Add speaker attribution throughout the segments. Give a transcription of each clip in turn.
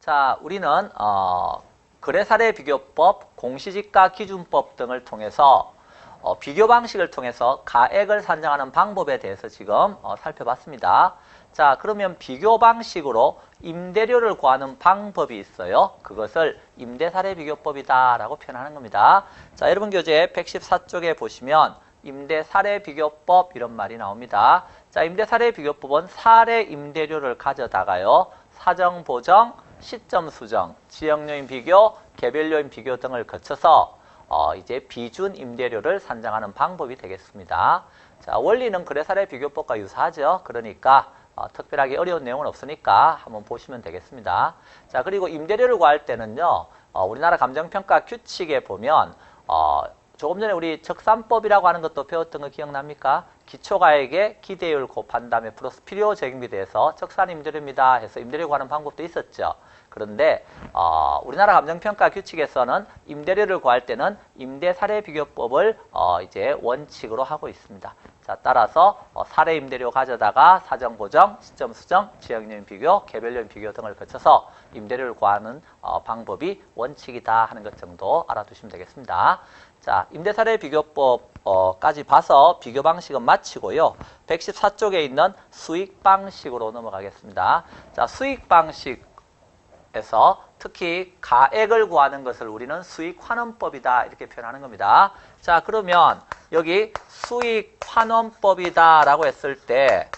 Speaker 1: 자, 우리는 거래사례비교법, 공시지가 기준법 등을 통해서 비교 방식을 통해서 가액을 산정하는 방법에 대해서 지금 살펴봤습니다. 자, 그러면 비교 방식으로 임대료를 구하는 방법이 있어요. 그것을 임대사례비교법이다 라고 표현하는 겁니다. 자, 여러분 교재 114쪽에 보시면 임대사례비교법 이런 말이 나옵니다. 자, 임대사례비교법은 사례 임대료를 가져다가요. 사정보정, 시점수정, 지역요인 비교, 개별요인 비교 등을 거쳐서 이제 비준 임대료를 산정하는 방법이 되겠습니다. 자, 원리는 거래사례비교법과 유사하죠. 그러니까 특별하게 어려운 내용은 없으니까 한번 보시면 되겠습니다. 자, 그리고 임대료를 구할 때는요. 우리나라 감정평가 규칙에 보면 조금 전에 우리 적산법이라고 하는 것도 배웠던 거 기억납니까? 기초가액에 기대율 곱한 다음에 플러스 필요적용비 대해서 적산임대료입니다 해서 임대료 구하는 방법도 있었죠. 그런데 우리나라 감정평가 규칙에서는 임대료를 구할 때는 임대사례비교법을 이제 원칙으로 하고 있습니다. 자, 따라서 사례 임대료 가져다가 사정보정, 시점수정, 지역요인 비교, 개별요인 비교 등을 거쳐서 임대료를 구하는 방법이 원칙이다 하는 것 정도 알아두시면 되겠습니다. 자, 임대사례비교법까지 봐서 비교 방식은 마치고요. 114쪽에 있는 수익 방식으로 넘어가겠습니다. 자, 수익 방식에서 특히 가액을 구하는 것을 우리는 수익환원법이다 이렇게 표현하는 겁니다. 자, 그러면 여기 수익환원법이다 라고 했을 때,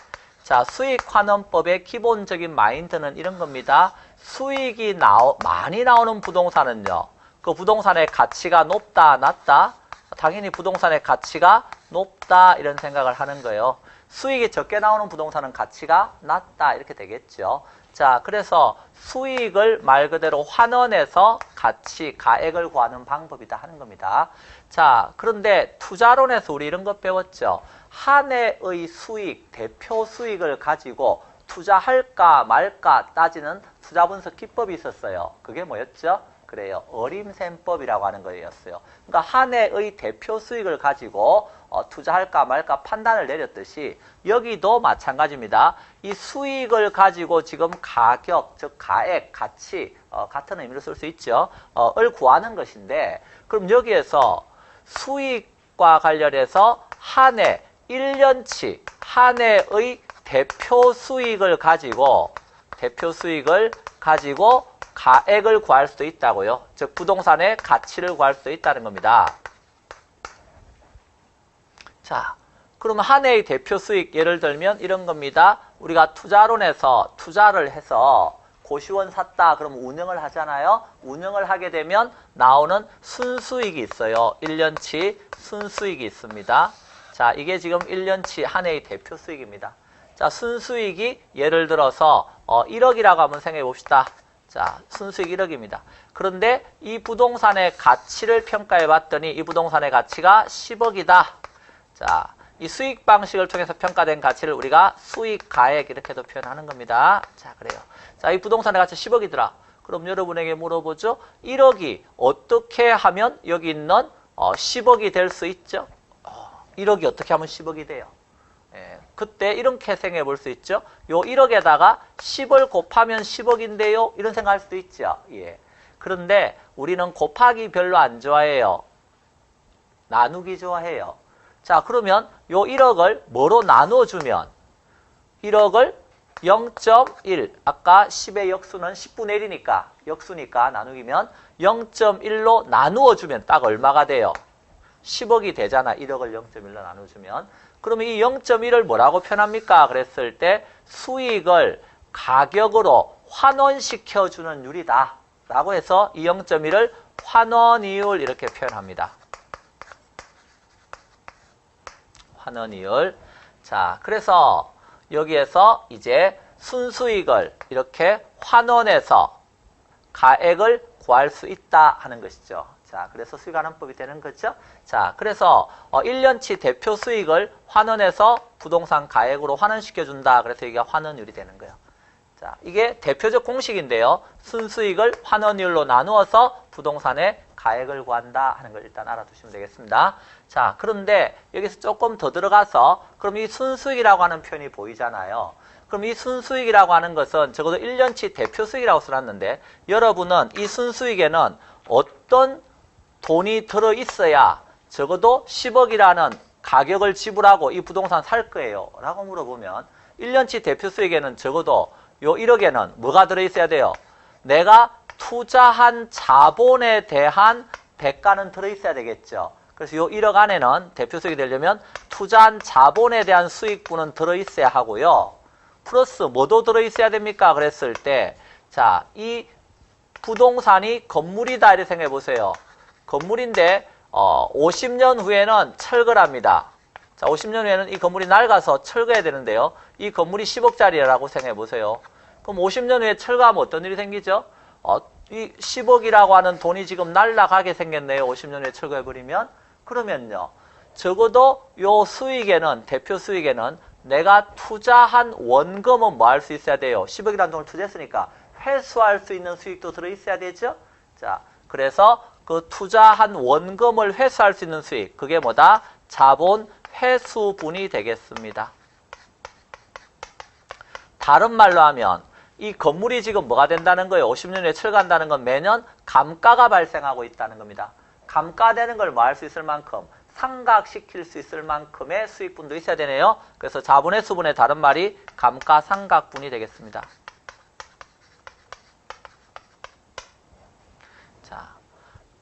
Speaker 1: 자, 수익환원법의 기본적인 마인드는 이런 겁니다. 수익이 많이 나오는 부동산은요, 그 부동산의 가치가 높다, 낮다? 당연히 부동산의 가치가 높다 이런 생각을 하는 거예요. 수익이 적게 나오는 부동산은 가치가 낮다 이렇게 되겠죠. 자, 그래서 수익을 말 그대로 환원해서 가액을 구하는 방법이다 하는 겁니다. 자, 그런데 투자론에서 우리 이런 거 배웠죠. 한 해의 수익, 대표 수익을 가지고 투자할까 말까 따지는 투자분석 기법이 있었어요. 그게 뭐였죠? 그래요. 어림셈법이라고 하는 거였어요. 그러니까 한 해의 대표 수익을 가지고 투자할까 말까 판단을 내렸듯이 여기도 마찬가지입니다. 이 수익을 가지고 지금 가격, 즉 가액, 가치, 같은 의미로 쓸 수 있죠. 을 구하는 것인데, 그럼 여기에서 수익과 관련해서 한 해, 1년치 한 해의 대표 수익을 가지고 가액을 구할 수도 있다고요. 즉 부동산의 가치를 구할 수도 있다는 겁니다. 자, 그러면 한 해의 대표 수익 예를 들면 이런 겁니다. 우리가 투자론에서 투자를 해서 고시원 샀다 그러면 운영을 하잖아요. 운영을 하게 되면 나오는 순수익이 있어요. 1년치 순수익이 있습니다. 자, 이게 지금 1년치 한 해의 대표 수익입니다. 자, 순수익이 예를 들어서 1억이라고 한번 생각해 봅시다. 자, 순수익 1억입니다. 그런데 이 부동산의 가치를 평가해 봤더니 이 부동산의 가치가 10억이다. 자, 이 수익 방식을 통해서 평가된 가치를 우리가 수익 가액 이렇게도 표현하는 겁니다. 자, 그래요. 자, 이 부동산의 가치 10억이더라. 그럼 여러분에게 물어보죠. 1억이 어떻게 하면 여기 있는 10억이 될 수 있죠? 1억이 어떻게 하면 10억이 돼요? 그때 이렇게 생각해 볼 수 있죠. 요 1억에다가 10을 곱하면 10억인데요. 이런 생각할 수도 있죠. 예. 그런데 우리는 곱하기 별로 안 좋아해요. 나누기 좋아해요. 자, 그러면 요 1억을 뭐로 나누어주면 1억을 0.1 아까 10의 역수는 10분의 1이니까 역수니까 나누기면 0.1로 나누어주면 딱 얼마가 돼요? 10억이 되잖아. 1억을 0.1로 나눠주면. 그러면 이 0.1을 뭐라고 표현합니까? 그랬을 때 수익을 가격으로 환원시켜주는 율이다. 라고 해서 이 0.1을 환원이율 이렇게 표현합니다. 환원이율. 자, 그래서 여기에서 이제 순수익을 이렇게 환원해서 가액을 구할 수 있다 하는 것이죠. 자, 그래서 수익환원법이 되는 거죠. 자, 그래서 1년치 대표 수익을 환원해서 부동산 가액으로 환원시켜준다. 그래서 이게 환원율이 되는 거예요. 자, 이게 대표적 공식인데요. 순수익을 환원율로 나누어서 부동산의 가액을 구한다 하는 걸 일단 알아두시면 되겠습니다. 자, 그런데 여기서 조금 더 들어가서 그럼 이 순수익이라고 하는 표현이 보이잖아요. 그럼 이 순수익이라고 하는 것은 적어도 1년치 대표 수익이라고 써놨는데 여러분은 이 순수익에는 어떤 돈이 들어있어야 적어도 10억이라는 가격을 지불하고 이 부동산 살 거예요 라고 물어보면 1년치 대표 수익에는 적어도 요 1억에는 뭐가 들어있어야 돼요? 내가 투자한 자본에 대한 대가는 들어있어야 되겠죠. 그래서 요 1억 안에는 대표 수익이 되려면 투자한 자본에 대한 수익분은 들어있어야 하고요. 플러스 뭐도 들어있어야 됩니까? 그랬을 때 자, 이 부동산이 건물이다 이렇게 생각해 보세요. 건물인데 50년 후에는 철거랍니다. 자, 50년 후에는 이 건물이 낡아서 철거해야 되는데요. 이 건물이 10억짜리라고 생각해 보세요. 그럼 50년 후에 철거하면 어떤 일이 생기죠? 이 10억이라고 하는 돈이 지금 날아가게 생겼네요. 50년 후에 철거해버리면. 그러면요. 적어도 요 수익에는, 대표 수익에는 내가 투자한 원금은 뭐 할 수 있어야 돼요? 10억이라는 돈을 투자했으니까 회수할 수 있는 수익도 들어있어야 되죠? 자, 그래서 그 투자한 원금을 회수할 수 있는 수익, 그게 뭐다? 자본 회수분이 되겠습니다. 다른 말로 하면 이 건물이 지금 뭐가 된다는 거예요? 50년 후에 철거한다는 건 매년 감가가 발생하고 있다는 겁니다. 감가되는 걸 뭐 할 수 있을 만큼, 상각시킬 수 있을 만큼의 수익분도 있어야 되네요. 그래서 자본회수분의 다른 말이 감가상각분이 되겠습니다. 자,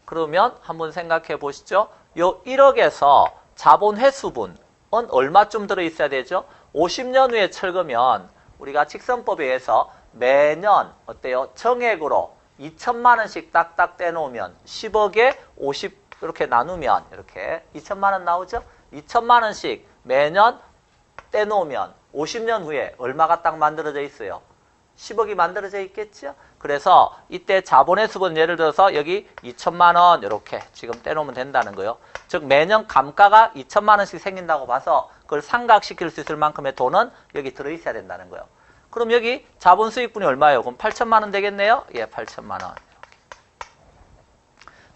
Speaker 1: 그러면 한번 생각해 보시죠. 요 1억에서 자본회수분은 얼마쯤 들어있어야 되죠? 50년 후에 철거면 우리가 직선법에 의해서 매년 어때요? 정액으로 2천만 원씩 딱딱 떼놓으면 10억에 50 이렇게 나누면 이렇게 2천만 원 나오죠? 2천만 원씩 매년 떼놓으면 50년 후에 얼마가 딱 만들어져 있어요? 10억이 만들어져 있겠죠? 그래서 이때 자본회수분 예를 들어서 여기 2천만 원 이렇게 지금 떼놓으면 된다는 거예요. 즉 매년 감가가 2천만 원씩 생긴다고 봐서 그걸 상각시킬 수 있을 만큼의 돈은 여기 들어있어야 된다는 거예요. 그럼 여기 자본 수익분이 얼마예요? 그럼 8천만 원 되겠네요? 예, 8천만 원.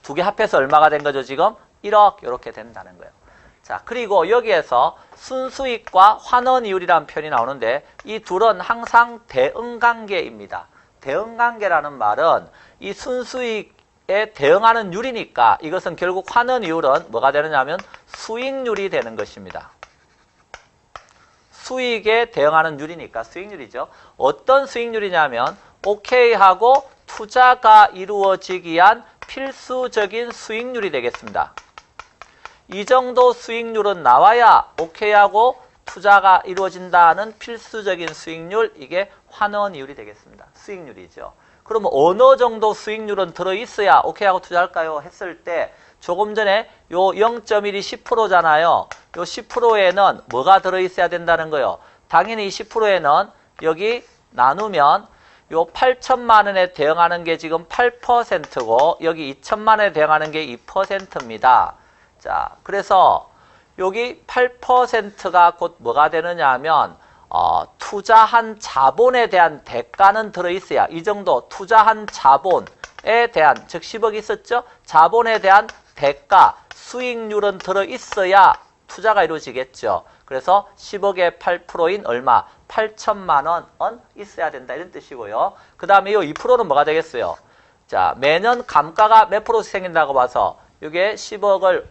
Speaker 1: 두 개 합해서 얼마가 된 거죠, 지금? 1억 이렇게 된다는 거예요. 자, 그리고 여기에서 순수익과 환원이율이라는 표현이 나오는데 이 둘은 항상 대응관계입니다. 대응관계라는 말은 이 순수익에 대응하는 율이니까 이것은 결국 환원이율은 뭐가 되느냐면 수익률이 되는 것입니다. 수익에 대응하는 율이니까 수익률이죠. 어떤 수익률이냐면 OK하고 투자가 이루어지기 위한 필수적인 수익률이 되겠습니다. 이 정도 수익률은 나와야 OK하고 투자가 이루어진다는 필수적인 수익률, 이게 환원이율이 되겠습니다. 수익률이죠. 그러면 어느 정도 수익률은 들어있어야 OK하고 투자할까요? 했을 때 조금 전에 요 0.1이 10%잖아요. 요 10%에는 뭐가 들어있어야 된다는 거예요? 당연히 이 10%에는 여기 나누면 요 8천만 원에 대응하는 게 지금 8%고 여기 2천만 원에 대응하는 게 2%입니다. 자, 그래서 여기 8%가 곧 뭐가 되느냐 하면 투자한 자본에 대한 대가는 들어있어야 이 정도 투자한 자본에 대한 즉 10억이 있었죠? 자본에 대한 대가, 수익률은 들어있어야 투자가 이루어지겠죠. 그래서 10억의 8%인 얼마? 8천만 원은 있어야 된다 이런 뜻이고요. 그 다음에 이 2%는 뭐가 되겠어요? 자, 매년 감가가 몇 프로씩 생긴다고 봐서 이게 10억을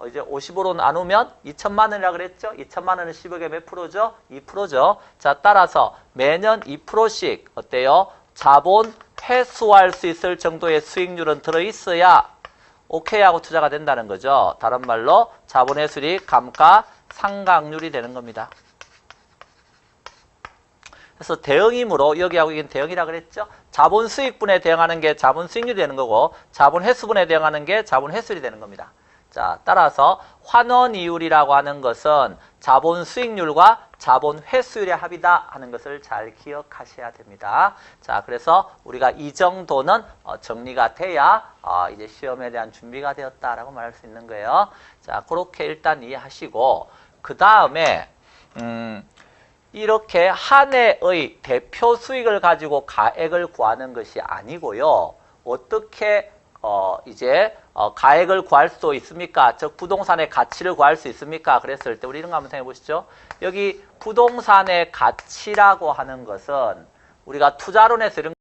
Speaker 1: 이제 50으로 나누면 2천만 원이라고 그랬죠? 2천만 원은 10억의 몇 프로죠? 2%죠. 자, 따라서 매년 2%씩 어때요? 자본 회수할 수 있을 정도의 수익률은 들어있어야 OK하고 투자가 된다는 거죠. 다른 말로 자본 회수율이 감가상각률이 되는 겁니다. 그래서 대응이므로 여기하고 이건 대응이라 그랬죠. 자본 수익분에 대응하는 게 자본 수익률이 되는 거고 자본 회수분에 대응하는 게 자본 회수율이 되는 겁니다. 자, 따라서 환원이율이라고 하는 것은 자본 수익률과 자본 회수율의 합이다 하는 것을 잘 기억하셔야 됩니다. 자, 그래서 우리가 이 정도는 정리가 돼야 이제 시험에 대한 준비가 되었다라고 말할 수 있는 거예요. 자, 그렇게 일단 이해하시고 그 다음에 이렇게 한 해의 대표 수익을 가지고 가액을 구하는 것이 아니고요. 어떻게 이제 가액을 구할 수 있습니까? 즉 부동산의 가치를 구할 수 있습니까? 그랬을 때 우리 이런 거 한번 생각해 보시죠. 여기 부동산의 가치라고 하는 것은 우리가 투자론에서 이런